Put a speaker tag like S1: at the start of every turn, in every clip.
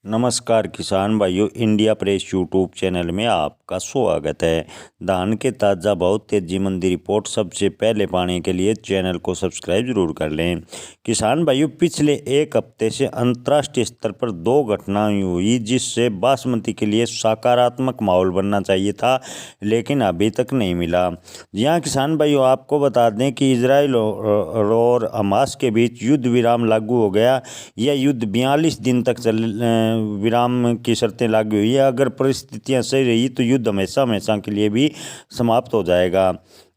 S1: नमस्कार किसान भाइयों, इंडिया प्रेस यूट्यूब चैनल में आपका स्वागत है। धान के ताज़ा भाव तेजी मंदी रिपोर्ट सबसे पहले पाने के लिए चैनल को सब्सक्राइब जरूर कर लें। किसान भाइयों, पिछले एक हफ्ते से अंतर्राष्ट्रीय स्तर पर दो घटनाएं हुई जिससे बासमती के लिए सकारात्मक माहौल बनना चाहिए था, लेकिन अभी तक नहीं मिला। यहाँ किसान भाइयों, आपको बता दें कि इजराइल और हमास के बीच युद्ध विराम लागू हो गया। यह युद्ध 42 दिन तक विराम की शर्तें लागू हुई है। अगर परिस्थितियां सही रही तो युद्ध हमेशा हमेशा के लिए भी समाप्त हो जाएगा।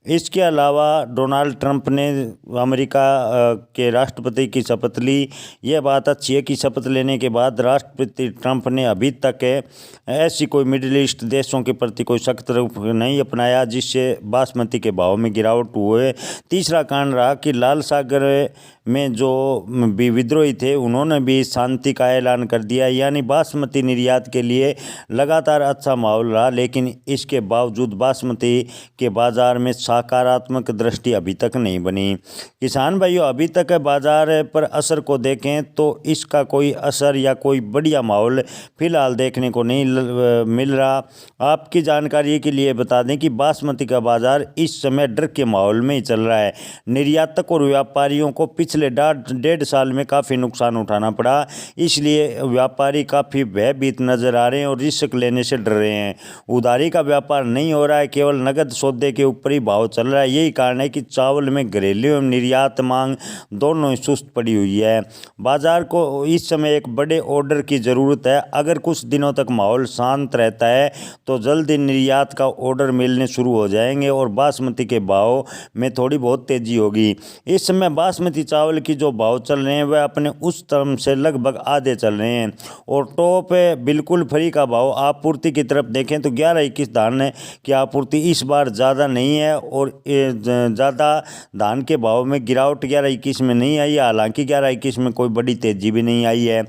S1: इसके अलावा डोनाल्ड ट्रंप ने अमेरिका के राष्ट्रपति की शपथ ली। यह बात अच्छी है कि शपथ लेने के बाद राष्ट्रपति ट्रंप ने अभी तक ऐसी कोई मिडिल ईस्ट देशों के प्रति कोई सख्त रुख नहीं अपनाया जिससे बासमती के भाव में गिरावट हुए। तीसरा कारण रहा कि लाल सागर में जो भी विद्रोही थे उन्होंने भी शांति का ऐलान कर दिया, यानी बासमती निर्यात के लिए लगातार अच्छा माहौल रहा। लेकिन इसके बावजूद बासमती के बाज़ार में सकारात्मक दृष्टि अभी तक नहीं बनी। किसान भाइयों, अभी तक बाज़ार पर असर को देखें तो इसका कोई असर या कोई बढ़िया माहौल फिलहाल देखने को नहीं मिल रहा। आपकी जानकारी के लिए बता दें कि बासमती का बाज़ार इस समय डर के माहौल में ही चल रहा है। निर्यातक और व्यापारियों को पिछले डेढ़ साल में काफ़ी नुकसान उठाना पड़ा, इसलिए व्यापारी काफ़ी भयभीत नजर आ रहे हैं और रिस्क लेने से डर रहे हैं। उधारी का व्यापार नहीं हो रहा है, केवल नगद सौदे के ऊपर ही भाव चल रहा है। यही कारण है कि चावल में घरेलू एवं निर्यात मांग दोनों ही सुस्त पड़ी हुई है। बाजार को इस समय एक बड़े ऑर्डर की ज़रूरत है। अगर कुछ दिनों तक माहौल शांत रहता है तो जल्दी निर्यात का ऑर्डर मिलने शुरू हो जाएंगे और बासमती के भाव में थोड़ी बहुत तेज़ी होगी। इस समय बासमती चावल की जो भाव चल रहे हैं वह अपने उस तरफ से लगभग आधे चल रहे हैं और टॉप बिल्कुल फ्री का भाव आपूर्ति की तरफ देखें तो 11-21 धान की आपूर्ति इस बार ज़्यादा नहीं है और ज़्यादा धान के भाव में गिरावट 11-21 में नहीं आई। हालांकि 11-21 में कोई बड़ी तेज़ी भी नहीं आई है।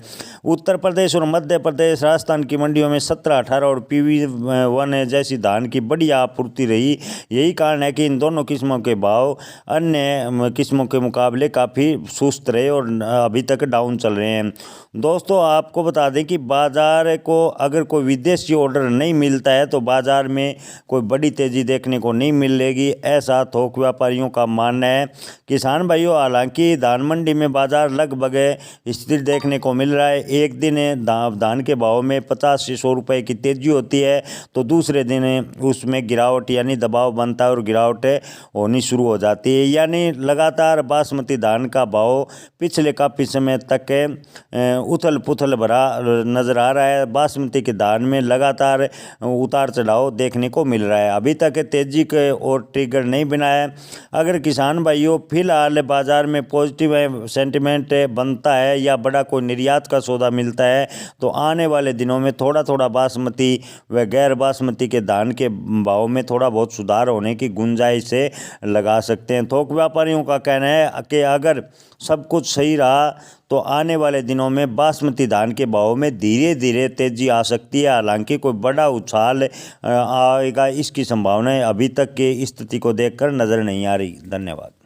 S1: उत्तर प्रदेश और मध्य प्रदेश, राजस्थान की मंडियों में 17-18 और PV1 जैसी धान की बड़ी आपूर्ति रही। यही कारण है कि इन दोनों किस्मों के भाव अन्य किस्मों के मुकाबले काफ़ी सुस्त रहे और अभी तक डाउन चल रहे हैं। दोस्तों, आपको बता दें कि बाज़ार को अगर कोई विदेशी ऑर्डर नहीं मिलता है तो बाज़ार में कोई बड़ी तेज़ी देखने को नहीं मिलेगी, ऐसा थोक व्यापारियों का मानना है। किसान भाइयों, हालांकि धान मंडी में बाज़ार लगभग स्थिर देखने को मिल रहा है। एक दिन धान के भाव में 50 से 100 रुपये की तेज़ी होती है तो दूसरे दिन उसमें गिरावट यानी दबाव बनता है और गिरावट होनी शुरू हो जाती है। यानी लगातार बासमती धान का भाव पिछले काफ़ी समय तक उथल पुथल भरा नज़र आ रहा है। बासमती के धान में लगातार उतार चढ़ाव देखने को मिल रहा है। अभी तक तेज़ी के और ट्रिगर नहीं बना है। अगर किसान भाइयों फिलहाल बाज़ार में पॉजिटिव सेंटिमेंट बनता है या बड़ा कोई निर्यात का सौदा मिलता है तो आने वाले दिनों में थोड़ा थोड़ा बासमती व गैर बासमती के धान के भाव में थोड़ा बहुत सुधार होने की गुंजाइश से लगा सकते हैं। थोक व्यापारियों का कहना है कि अगर सब कुछ सही रहा तो आने वाले दिनों में बासमती धान के भाव में धीरे धीरे तेज़ी आ सकती है। हालांकि कोई बड़ा उछाल आएगा इसकी संभावनाएं अभी तक की स्थिति को देखकर नज़र नहीं आ रही। धन्यवाद।